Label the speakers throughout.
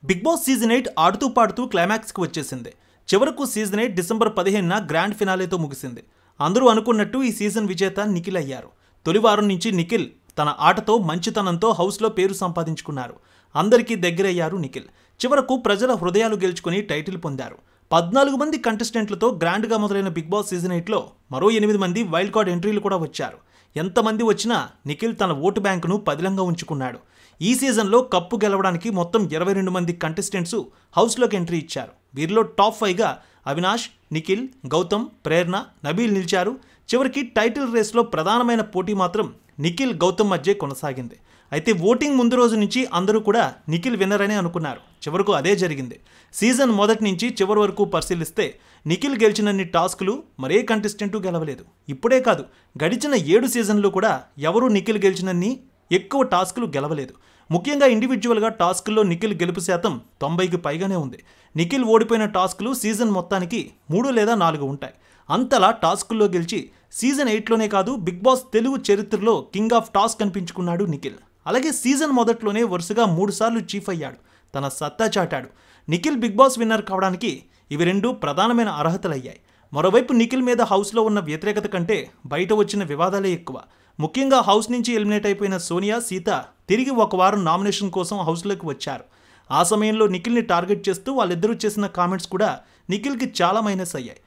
Speaker 1: Big boss season 8 ఆడుతూ పాడుతూ క్లైమాక్స్కి వచ్చేసింది. చివరకు సీజన్ 8 డిసెంబర్ 15న గ్రాండ్ ఫినాలేతో ముగిసింది. అందరూ అనుకున్నట్టు ఈ సీజన్ విజేత నిఖిల్ అయ్యారు. తొలి వారం నుంచి నిఖిల్ తన ఆటతో మంచితనంతో హౌస్లో పేరు సంపాదించుకున్నారు. అందరికీ దగ్గరయ్యారు నిఖిల్. చివరకు ప్రజల హృదయాలు గెలుచుకుని టైటిల్ పొందారు. 14 మంది కంటెస్టెంట్లతో గ్రాండ్గా మొదలైన బిగ్ బాస్ సీజన్ 8లో మరో 8 మంది వైల్డ్ కార్డ్ ఎంట్రీలు కూడా వచ్చారు. ఎంతమంది వచ్చినా నిఖిల్ తన ఓటు బ్యాంకును పదిలంగా ఉంచుకున్నాడు. ఈ సీజన్లో కప్పు గెలవడానికి మొత్తం 22 మంది కంటెస్టెంట్స్ హౌస్లోకి ఎంట్రీ ఇచ్చారు. వీరిలో టాప్ 5గా అవినాష్, నిఖిల్, గౌతమ్, ప్రేరణ, నబీల్ నిలిచారు. చివరికి టైటిల్ రేస్లో ప్రధానమైన పోటీ మాత్రం నిఖిల్, గౌతమ్ మధ్య కొనసాగింది. అయితే ఓటింగ్ ముందు రోజు నుంచి అందరూ కూడా నిఖిల్ విన్నర్ అనే అనుకున్నారు. చివరకు అదే జరిగింది. సీజన్ మొదటి నుంచి చివరి వరకు పరిశీలిస్తే నిఖిల్ గెలిచినన్ని టాస్కులు మరే కంటెస్టెంటు గెలవలేదు. ఇప్పుడే కాదు, గడిచిన 7 సీజన్లు కూడా ఎవరూ నిఖిల్ గెలిచినన్ని ఎక్కువ టాస్కులు గెలవలేదు. ముఖ్యంగా ఇండివిజువల్గా టాస్కుల్లో నిఖిల్ గెలుపు శాతం 90కి పైగానే ఉంది. నిఖిల్ ఓడిపోయిన టాస్కులు సీజన్ మొత్తానికి 3 లేదా 4 ఉంటాయి. అంతలా టాస్కుల్లో గెలిచి సీజన్ 8లోనే కాదు, బిగ్ బాస్ తెలుగు చరిత్రలో కింగ్ ఆఫ్ టాస్క్ అనిపించుకున్నాడు నిఖిల్. అలాగే సీజన్ మొదట్లోనే వరుసగా 3 సార్లు చీఫ్ అయ్యాడు. తన సత్తా చాటాడు. నిఖిల్ బిగ్ బాస్ విన్నర్ కావడానికి ఇవి 2 ప్రధానమైన అర్హతలయ్యాయి. మరోవైపు నిఖిల్ మీద హౌస్లో ఉన్న వ్యతిరేకత కంటే బయట వచ్చిన వివాదాలే ఎక్కువ. ముఖ్యంగా హౌస్ నుంచి ఎలిమినేట్ అయిపోయిన సోనియా, సీత తిరిగి ఒక వారం నామినేషన్ కోసం హౌస్లోకి వచ్చారు. ఆ సమయంలో నిఖిల్ని టార్గెట్ చేస్తూ వాళ్ళిద్దరూ చేసిన కామెంట్స్ కూడా నిఖిల్కి చాలా మైనస్ అయ్యాయి.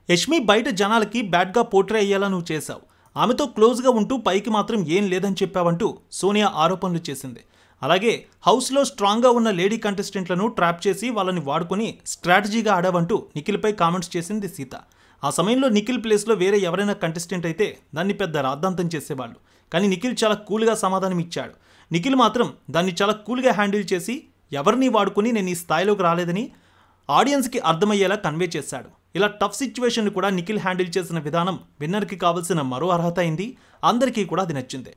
Speaker 1: యష్మి బయట జనాలకి బ్యాడ్గా పోర్ట్రే అయ్యేలా నువ్వు చేశావు, ఆమెతో క్లోజ్గా ఉంటూ పైకి మాత్రం ఏం లేదని చెప్పావంటూ సోనియా ఆరోపణలు చేసింది. అలాగే హౌస్లో స్ట్రాంగ్గా ఉన్న లేడీ కంటెస్టెంట్లను ట్రాప్ చేసి వాళ్ళని వాడుకొని స్ట్రాటజీగా ఆడావంటూ నిఖిల్పై కామెంట్స్ చేసింది సీత. ఆ సమయంలో నిఖిల్ ప్లేస్లో వేరే ఎవరైనా కంటెస్టెంట్ అయితే దాన్ని పెద్ద రాద్ధాంతం చేసేవాళ్ళు. కానీ నిఖిల్ చాలా కూల్గా సమాధానం ఇచ్చాడు. నిఖిల్ మాత్రం దాన్ని చాలా కూల్గా హ్యాండిల్ చేసి ఎవరిని వాడుకొని నేను ఈ స్థాయిలోకి రాలేదని ఆడియన్స్కి అర్థమయ్యేలా కన్వే చేశాడు. ఇలా టఫ్ సిచ్యువేషన్ కూడా నిఖిల్ హ్యాండిల్ చేసిన విధానం విన్నర్కి కావాల్సిన మరో అర్హత అయింది. అందరికీ కూడా అది నచ్చింది.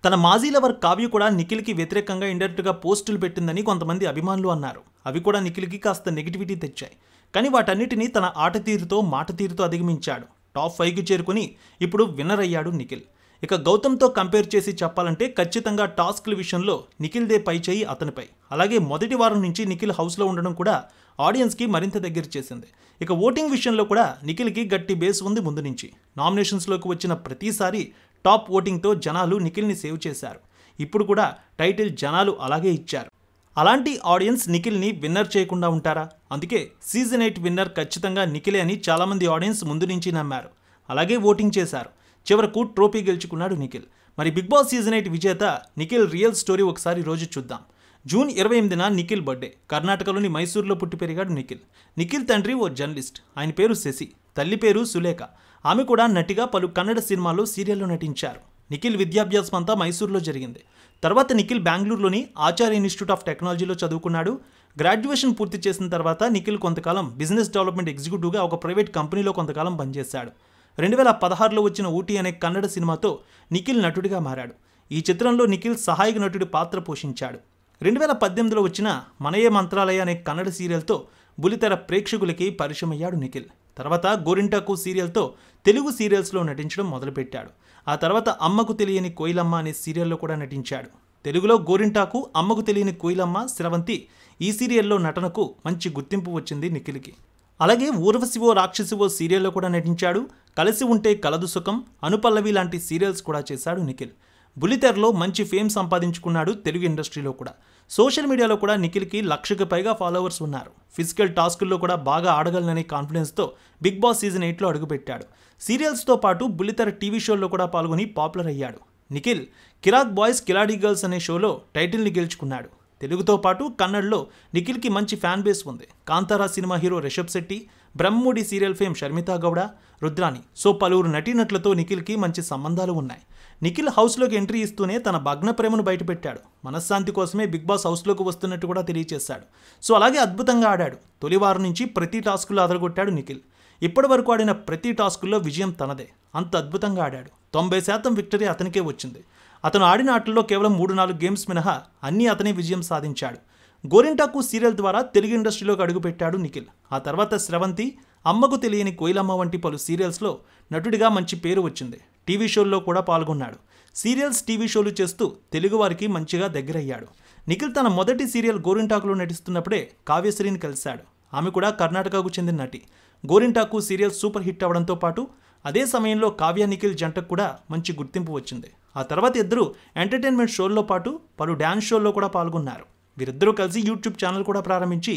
Speaker 1: తన మాజీ లవర్ కావ్య కూడా నిఖిల్కి వ్యతిరేకంగా ఇండైరెక్ట్గా పోస్టులు పెట్టిందని కొంతమంది అభిమానులు అన్నారు. అవి కూడా నిఖిల్కి కాస్త నెగిటివిటీ తెచ్చాయి. కానీ వాటన్నిటినీ తన ఆట తీరుతో, మాట తీరుతో అధిగమించాడు. టాప్ 5కి చేరుకుని ఇప్పుడు విన్నర్ అయ్యాడు నిఖిల్. ఇక గౌతమ్తో కంపేర్ చేసి చెప్పాలంటే ఖచ్చితంగా టాస్క్ల విషయంలో నిఖిల్దే పై చేయి అతనిపై. అలాగే మొదటి వారం నుంచి నిఖిల్ హౌస్లో ఉండడం కూడా ఆడియన్స్కి మరింత దగ్గర చేసింది. ఇక ఓటింగ్ విషయంలో కూడా నిఖిల్కి గట్టి బేస్ ఉంది ముందు నుంచి. నామినేషన్స్లోకి వచ్చిన ప్రతిసారి టాప్ ఓటింగ్తో జనాలు నిఖిల్ని సేవ్ చేశారు. ఇప్పుడు కూడా టైటిల్ జనాలు అలాగే ఇచ్చారు. అలాంటి ఆడియన్స్ నిఖిల్ని విన్నర్ చేయకుండా ఉంటారా? అందుకే సీజన్ 8 విన్నర్ ఖచ్చితంగా నిఖిలే అని చాలామంది ఆడియన్స్ ముందు నుంచి నమ్మారు. అలాగే ఓటింగ్ చేశారు. చివరకు ట్రోఫీ గెలుచుకున్నాడు నిఖిల్. మరి బిగ్ బాస్ సీజన్ 8 విజేత నిఖిల్ రియల్ స్టోరీ ఒకసారి రోజు చూద్దాం. జూన్ 28న నిఖిల్ బర్త్డే. కర్ణాటకలోని మైసూరులో పుట్టి పెరిగాడు నిఖిల్. నిఖిల్ తండ్రి ఓ జర్నలిస్ట్. ఆయన పేరు శశి. తల్లి పేరు సులేఖ. ఆమె కూడా నటిగా పలు కన్నడ సినిమాల్లో, సీరియల్లో నటించారు. నిఖిల్ విద్యాభ్యాసం అంతా మైసూరులో జరిగింది. తర్వాత నిఖిల్ బెంగళూరులోని ఆచార్య ఇన్స్టిట్యూట్ ఆఫ్ టెక్నాలజీలో చదువుకున్నాడు. గ్రాడ్యుయేషన్ పూర్తి చేసిన తర్వాత నిఖిల్ కొంతకాలం బిజినెస్ డెవలప్మెంట్ ఎగ్జిక్యూటివ్గా ఒక ప్రైవేట్ కంపెనీలో కొంతకాలం పనిచేశాడు. 2016లో వచ్చిన ఊటీ అనే కన్నడ సినిమాతో నిఖిల్ నటుడిగా మారాడు. ఈ చిత్రంలో నిఖిల్ సహాయక నటుడి పాత్ర పోషించాడు. 2018లో వచ్చిన మనయే మంత్రాలయ అనే కన్నడ సీరియల్తో బులితెర ప్రేక్షకులకి పరిచయమయ్యాడు నిఖిల్. తర్వాత గోరింటాకు సీరియల్తో తెలుగు సీరియల్స్లో నటించడం మొదలుపెట్టాడు. ఆ తర్వాత అమ్మకు తెలియని కోయిలమ్మ అనే సీరియల్లో కూడా నటించాడు. తెలుగులో గోరింటాకు, అమ్మకు తెలియని కోయిలమ్మ, స్రవంతి ఈ సీరియల్లో నటనకు మంచి గుర్తింపు వచ్చింది నిఖిల్కి. అలాగే ఊర్వశివో రాక్షసివో సీరియల్లో కూడా నటించాడు. కలిసి ఉంటే కలదు సుఖం, అనుపల్లవి లాంటి సీరియల్స్ కూడా చేశాడు నిఖిల్. బుల్లితెరలో మంచి ఫేమ్ సంపాదించుకున్నాడు తెలుగు ఇండస్ట్రీలో కూడా. సోషల్ మీడియాలో కూడా నిఖిల్కి 1,00,000కి పైగా ఫాలోవర్స్ ఉన్నారు. ఫిజికల్ టాస్కుల్లో కూడా బాగా ఆడగలననే కాన్ఫిడెన్స్తో బిగ్ బాస్ సీజన్ 8లో అడుగుపెట్టాడు. సీరియల్స్తో పాటు బుల్లితెర టీవీ షోల్లో కూడా పాల్గొని పాపులర్ అయ్యాడు. నిఖిల్ కిరాక్ బాయ్స్ కిలాడీ గర్ల్స్ అనే షోలో టైటిల్ని గెలుచుకున్నాడు. తెలుగుతో పాటు కన్నడలో నిఖిల్కి మంచి ఫ్యాన్ బేస్ ఉంది. Kantara cinema hero Rishab Shetty, Brahmamudi serial fame Sharmitha Gowda, Rudrani, so పలువురు నటీనటులతో నిఖిల్కి మంచి సంబంధాలు ఉన్నాయి. నిఖిల్ హౌస్లోకి ఎంట్రీ ఇస్తూనే తన భగ్న ప్రేమను బయటపెట్టాడు. మనశ్శాంతి కోసమే బిగ్ బాస్ హౌస్లోకి వస్తున్నట్టు కూడా తెలియజేశాడు. సో అలాగే అద్భుతంగా ఆడాడు. తొలి వారం నుంచి ప్రతి టాస్కులో అదరగొట్టాడు నిఖిల్. ఇప్పటి వరకు ఆడిన ప్రతి టాస్కుల్లో విజయం తనదే. అంత అద్భుతంగా ఆడాడు. 90% విక్టరీ అతనికే వచ్చింది. అతను ఆడిన ఆటల్లో కేవలం 3-4 గేమ్స్ మినహా అన్నీ అతనే విజయం సాధించాడు. గోరింటాకు సీరియల్ ద్వారా తెలుగు ఇండస్ట్రీలోకి అడుగుపెట్టాడు నిఖిల్. ఆ తర్వాత స్రవంతి, అమ్మకు తెలియని కోయిలమ్మ వంటి పలు సీరియల్స్లో నటుడిగా మంచి పేరు వచ్చింది. టీవీ షోల్లో కూడా పాల్గొన్నాడు. సీరియల్స్, టీవీ షోలు చేస్తూ తెలుగువారికి మంచిగా దగ్గరయ్యాడు. నిఖిల్ తన మొదటి సీరియల్ గోరింటాకులో నటిస్తున్నప్పుడే కావ్యశ్రీని కలిశాడు. ఆమె కూడా కర్ణాటకకు చెందిన నటి. గోరింటాకు సీరియల్ సూపర్ హిట్ అవడంతో పాటు అదే సమయంలో కావ్య నిఖిల్ జంటకు కూడా మంచి గుర్తింపు వచ్చింది. ఆ తర్వాత ఇద్దరు ఎంటర్టైన్మెంట్ షోల్లో పాటు పలు డ్యాన్స్ షోల్లో కూడా పాల్గొన్నారు. వీరిద్దరూ కలిసి యూట్యూబ్ ఛానల్ కూడా ప్రారంభించి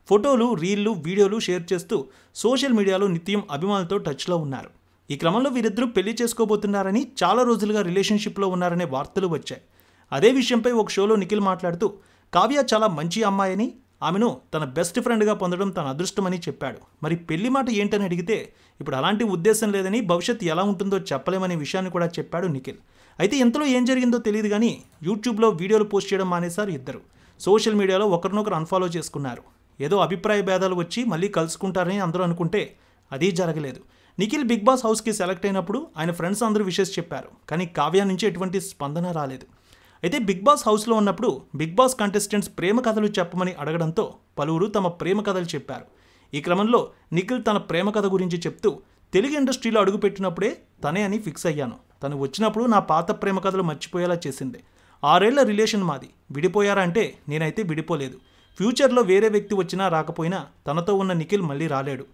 Speaker 1: ఫోటోలు, రీళ్లు, వీడియోలు షేర్ చేస్తూ సోషల్ మీడియాలో నిత్యం అభిమానులతో టచ్లో ఉన్నారు. ఈ క్రమంలో వీరిద్దరూ పెళ్లి చేసుకోబోతున్నారని, చాలా రోజులుగా రిలేషన్షిప్లో ఉన్నారనే వార్తలు వచ్చాయి. అదే విషయంపై ఒక షోలో నిఖిల్ మాట్లాడుతూ కావ్య చాలా మంచి అమ్మాయని, ఆమెను తన బెస్ట్ ఫ్రెండ్గా పొందడం తన అదృష్టమని చెప్పాడు. మరి పెళ్లి మాట ఏంటని అడిగితే ఇప్పుడు అలాంటి ఉద్దేశం లేదని, భవిష్యత్తు ఎలా ఉంటుందో చెప్పలేమనే విషయాన్ని కూడా చెప్పాడు నిఖిల్. అయితే ఇంతలో ఏం జరిగిందో తెలియదు కానీ యూట్యూబ్లో వీడియోలు పోస్ట్ చేయడం మానేశారు ఇద్దరు. సోషల్ మీడియాలో ఒకరినొకరు అన్ఫాలో చేసుకున్నారు. ఏదో అభిప్రాయ భేదాలు వచ్చి మళ్ళీ కలుసుకుంటారని అందరూ అనుకుంటే అది జరగలేదు. నిఖిల్ బిగ్ బాస్ హౌస్కి సెలెక్ట్ అయినప్పుడు ఆయన ఫ్రెండ్స్ అందరూ విషెస్ చెప్పారు, కానీ కావ్య నుంచి ఎటువంటి స్పందన రాలేదు. అయితే బిగ్ బాస్ హౌస్లో ఉన్నప్పుడు బిగ్ బాస్ కంటెస్టెంట్స్ ప్రేమ కథలు చెప్పమని అడగడంతో పలువురు తమ ప్రేమ కథలు చెప్పారు. ఈ క్రమంలో నిఖిల్ తన ప్రేమ కథ గురించి చెప్తూ తెలుగు ఇండస్ట్రీలో అడుగుపెట్టినప్పుడే తనే అని ఫిక్స్ అయ్యాను. తను వచ్చినప్పుడు నా పాత ప్రేమ కథలు మర్చిపోయేలా చేసింది. 6 ఏళ్ల రిలేషన్ మాది. విడిపోయారా అంటే నేనైతే విడిపోలేదు. ఫ్యూచర్లో వేరే వ్యక్తి వచ్చినా రాకపోయినా తనతో ఉన్న నిఖిల్ మళ్ళీ రాలేడు.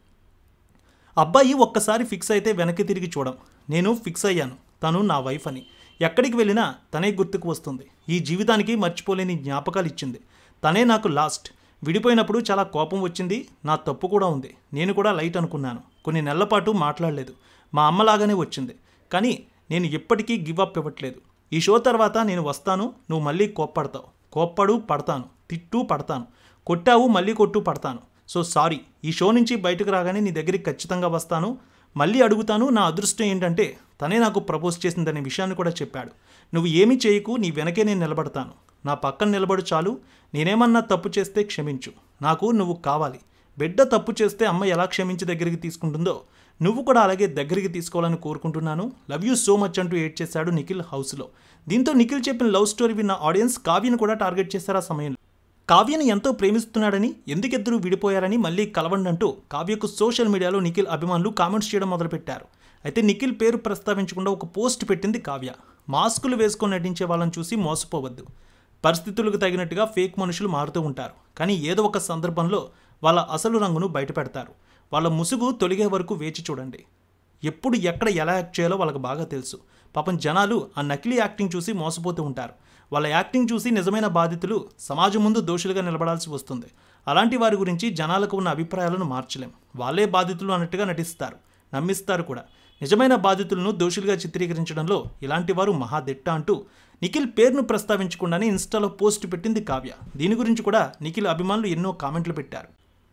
Speaker 1: అబ్బాయి ఒక్కసారి ఫిక్స్ అయితే వెనక్కి తిరిగి చూడం. నేను ఫిక్స్ అయ్యాను, తను నా వైఫ్ అని. ఎక్కడికి వెళ్ళినా తనే గుర్తుకు వస్తుంది. ఈ జీవితానికి మర్చిపోలేని జ్ఞాపకాలు ఇచ్చింది. తనే నాకు లాస్ట్. విడిపోయినప్పుడు చాలా కోపం వచ్చింది, నా తప్పు కూడా ఉంది. నేను కూడా లైట్ అనుకున్నాను. కొన్ని నెలల పాటు మాట్లాడలేదు. మా అమ్మలాగానే వచ్చింది. కానీ నేను ఎప్పటికీ గివ్ అప్ ఇవ్వట్లేదు. ఈ షో తర్వాత నేను వస్తాను, నువ్వు మళ్ళీ కోప్పడతావు. కోప్పడు, పడతాను. తిట్టు, పడతాను. కొట్టావు, మళ్ళీ కొట్టు, పడతాను. So sorry. ఈ షో నుంచి బయటకు రాగానే నీ దగ్గరికి ఖచ్చితంగా వస్తాను, మళ్ళీ అడుగుతాను. నా అదృష్టం ఏంటంటే తనే నాకు ప్రపోజ్ చేసిందనే విషయాన్ని కూడా చెప్పాడు. నువ్వు ఏమీ చేయకు, నీ వెనకే నేను నిలబడతాను. నా పక్కన నిలబడు చాలు. నేనేమన్నా తప్పు చేస్తే క్షమించు. నాకు నువ్వు కావాలి. బిడ్డ తప్పు చేస్తే అమ్మ ఎలా క్షమించి దగ్గరికి తీసుకుంటుందో నువ్వు కూడా అలాగే దగ్గరికి తీసుకోవాలని కోరుకుంటున్నాను. లవ్ యూ సో మచ్ అంటూ ఏడ్ చేశాడు నిఖిల్ హౌస్లో. దీంతో నిఖిల్ చెప్పిన లవ్ స్టోరీ విన్న ఆడియన్స్ కావ్యను కూడా టార్గెట్ చేశారు. ఆ సమయంలో కావ్యను ఎంతో ప్రేమిస్తున్నాడని, ఎందుకిద్దరూ విడిపోయారని, మళ్ళీ కలవండి అంటూ కావ్యకు సోషల్ మీడియాలో నిఖిల్ అభిమానులు కామెంట్స్ చేయడం మొదలుపెట్టారు. అయితే నిఖిల్ పేరు ప్రస్తావించకుండా ఒక పోస్ట్ పెట్టింది కావ్య. మాస్కులు వేసుకొని నటించే వాళ్ళని చూసి మోసపోవద్దు. పరిస్థితులకు తగినట్టుగా ఫేక్ మనుషులు మారుతూ ఉంటారు. కానీ ఏదో ఒక సందర్భంలో వాళ్ళ అసలు రంగును బయటపెడతారు. వాళ్ళ ముసుగు తొలగే వరకు వేచి చూడండి. ఎప్పుడు ఎక్కడ ఎలా యాక్ట్ చేయాలో వాళ్ళకి బాగా తెలుసు. పాపం జనాలు ఆ నకిలీ యాక్టింగ్ చూసి మోసపోతూ ఉంటారు. వాళ్ళ యాక్టింగ్ చూసి నిజమైన బాధితులు సమాజం ముందు దోషులుగా నిలబడాల్సి వస్తుంది. అలాంటి వారి గురించి జనాలకు ఉన్న అభిప్రాయాలను మార్చలేం. వాళ్ళే బాధితులు అన్నట్టుగా నటిస్తారు, నమ్మిస్తారు కూడా. నిజమైన బాధితులను దోషులుగా చిత్రీకరించడంలో ఇలాంటి వారు మహాదిట్ట అంటూ నిఖిల్ పేరును ప్రస్తావించకుండానే ఇన్స్టాలో పోస్ట్ పెట్టింది కావ్య. దీని గురించి కూడా నిఖిల్ అభిమానులు ఎన్నో కామెంట్లు పెట్టారు.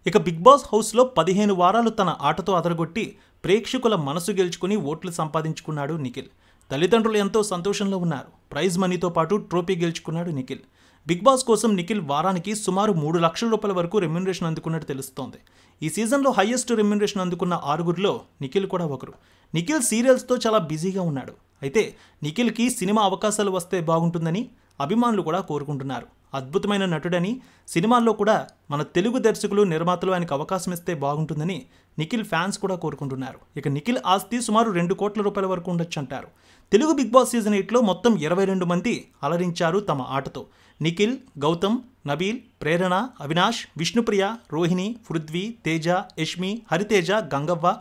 Speaker 1: ఇక బిగ్ బాస్ హౌస్లో 15 వారాలు తన ఆటతో అదరగొట్టి ప్రేక్షకుల మనసు గెలుచుకుని ఓట్లు సంపాదించుకున్నాడు నిఖిల్. తల్లిదండ్రులు ఎంతో సంతోషంలో ఉన్నారు. ప్రైజ్ మనీతో పాటు ట్రోఫీ గెలుచుకున్నాడు నిఖిల్. బిగ్ బాస్ కోసం నిఖిల్ వారానికి సుమారు 3 లక్షల రూపాయల వరకు రెమ్యూనరేషన్ అందుకున్నట్టు తెలుస్తోంది. ఈ సీజన్లో హైయెస్ట్ రెమ్యూనరేషన్ అందుకున్న 6గురిలో నిఖిల్ కూడా ఒకరు. నిఖిల్ సీరియల్స్తో చాలా బిజీగా ఉన్నాడు. అయితే నిఖిల్కి సినిమా అవకాశాలు వస్తే బాగుంటుందని అభిమానులు కూడా కోరుకుంటున్నారు. అద్భుతమైన నటుడని, సినిమాల్లో కూడా మన తెలుగు దర్శకులు, నిర్మాతలు ఆయనకు అవకాశం ఇస్తే బాగుంటుందని నిఖిల్ ఫ్యాన్స్ కూడా కోరుకుంటున్నారు. ఇక నిఖిల్ ఆస్తి సుమారు 2 కోట్ల రూపాయల వరకు ఉండొచ్చు అంటారు. తెలుగు బిగ్ బాస్ సీజన్ 8లో మొత్తం 22 మంది అలరించారు తమ ఆటతో. నిఖిల్, గౌతమ్, నబీల్, ప్రేరణ, అవినాష్, విష్ణుప్రియ, రోహిణి, పృథ్వీ, తేజ, యష్మి, హరితేజ, గంగవ్వ,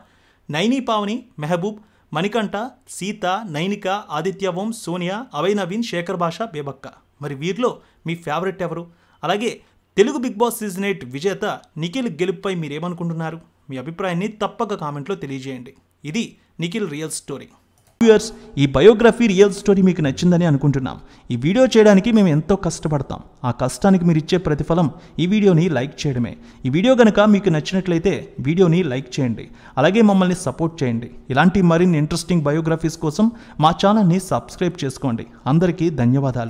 Speaker 1: నైని పావని, మెహబూబ్, మణికంఠ, సీత, నైనిక, ఆదిత్య ఓం, సోనియా, అభయ్ నవీన్, శేఖర్ భాష, బేబక్క. మరి వీరిలో మీ ఫేవరెట్ ఎవరు? అలాగే తెలుగు బిగ్ బాస్ సీజన్ 8 విజేత నిఖిల్ గెలుపుపై మీరేమనుకుంటున్నారు? మీ అభిప్రాయాన్ని తప్పక కామెంట్లో తెలియజేయండి. ఇది నిఖిల్ రియల్ స్టోరీ. వ్యూయర్స్, ఈ బయోగ్రఫీ రియల్ స్టోరీ మీకు నచ్చిందని అనుకుంటున్నాం. ఈ వీడియో చేయడానికి మేము ఎంతో కష్టపడతాం. ఆ కష్టానికి మీరు ఇచ్చే ప్రతిఫలం ఈ వీడియోని లైక్ చేయడమే. ఈ వీడియో కనుక మీకు నచ్చినట్లయితే వీడియోని లైక్ చేయండి. అలాగే మమ్మల్ని సపోర్ట్ చేయండి. ఇలాంటి మరిన్ని ఇంట్రెస్టింగ్ బయోగ్రఫీస్ కోసం మా ఛానల్ని సబ్స్క్రైబ్ చేసుకోండి. అందరికీ ధన్యవాదాలు.